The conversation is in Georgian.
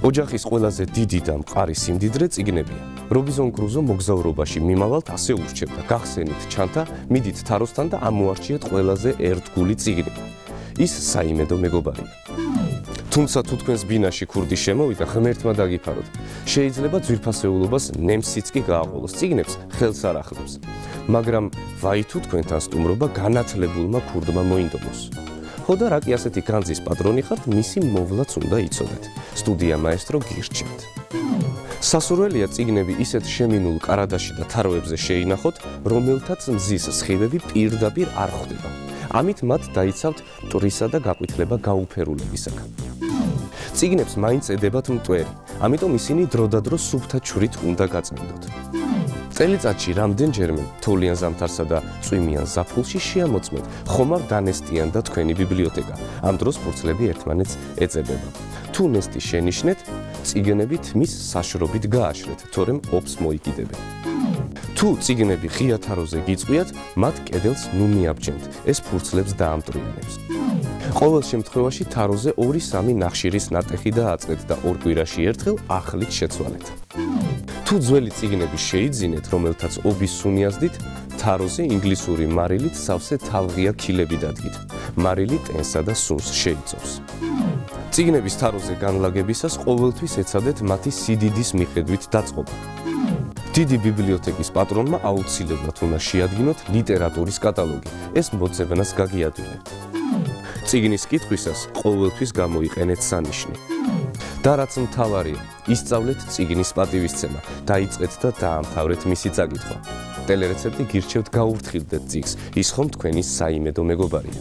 ოჯახის ყველაზე დიდი და მყარი სიმდიდრე წიგნებია. რობინზონ კრუზო მოგზაურობაში მიმავალთ ასე ურჩევდა: გახსენით ჩანთა, მიდით თაროსთან და ამოარჩიეთ ყველაზე ერთგული წიგნი. ის საიმედო მეგობარია. თუმცა თუ თქვენს ბინაში ქურდი შემოვიდა, ღმერთმა დაგიფაროთ. შეიძლება ძვირფასეულობას ნემსიც კი გააყოლოს, წიგნებს ხელს არ ახდებს. მაგრამ ვაი თუ თქვენთან სტუმრობა განათლებულმა ქურდმა მოინდომოს. ხო და რა კი ასეთი განძის პატრონი ხართ, მისი მოვლაც უნდა იცოდეთ. სტუდია მაესტრო გირჩევთ. სასურველია წიგნები ისეთ შემინულ კარადაში და თაროებზე შეინახოთ, რომელთაც მზის სხივები პირდაპირ არ ხვდება. ამით მათ დაიცავთ მტვრისა და გაყვითლება გაუფერულებისაგან. წიგნებს მაინც ედებათ მტვერი, ამიტომ ისინი დროდადრო სუფთა ჩვრით უნდა გაწმიდოთ. წელიწადში რამდენჯერმე თოვლიან ზამთარსა და წვიმიან ზაფხულში შეამოწმეთ ხომარ დანესტიან და თქვენი ბიბლიოთეკა. ამ დროს ფურცლები ერთმანეთს ეწებება. თუ ნესტი შენიშნეთ, წიგნებით მის საშრობით გააშრეთ, თორემ ობს მოიკიდებენ. თუ წიგნები ღია თაროზე გიწვიათ, მათ კედელს ნუ მიაბჯენთ, ეს ფურცლებს დაამტვრიანებს. ყოველ შემთხვევაში თაროზე 2-3 ნახშირის ნატეხი დააწყეთ და ორ კვირაში ერთხელ ახლით შეცვალეთ. თუ ძველი წიგნები შეიძინეთ, რომელთაც ობის სუნიაზდით, თაროზე ინგლისური მარილით სავსე თავღია ქილები დადგით. მარილი ტენსა და სუნს შეიწოვს. წიგნების თაროზე განლაგებისას ყოველთვის ეცადეთ მათი სიდიდის მიხედვით დაწყობა. დიდი ბიბლიოთეკის პატრონმა აუცილებლად უნდა შეადგინოთ ლიტერატურის კატალოგი, ეს მოძებნას გაგიადვილებთ. წიგნის კითხვისას ყოველთვის გამოიყენეთ სანიშნი. და რაც მთავარია, ისწავლეთ წიგნის პატივისცემა, დაიწყეთ და დაამთავრეთ მისი წაკითხვა. ტელერეცეპტი გირჩევთ გაურთხილდეთ წიგნს, ის ხომ თქვენი საიმედო მეგობარია.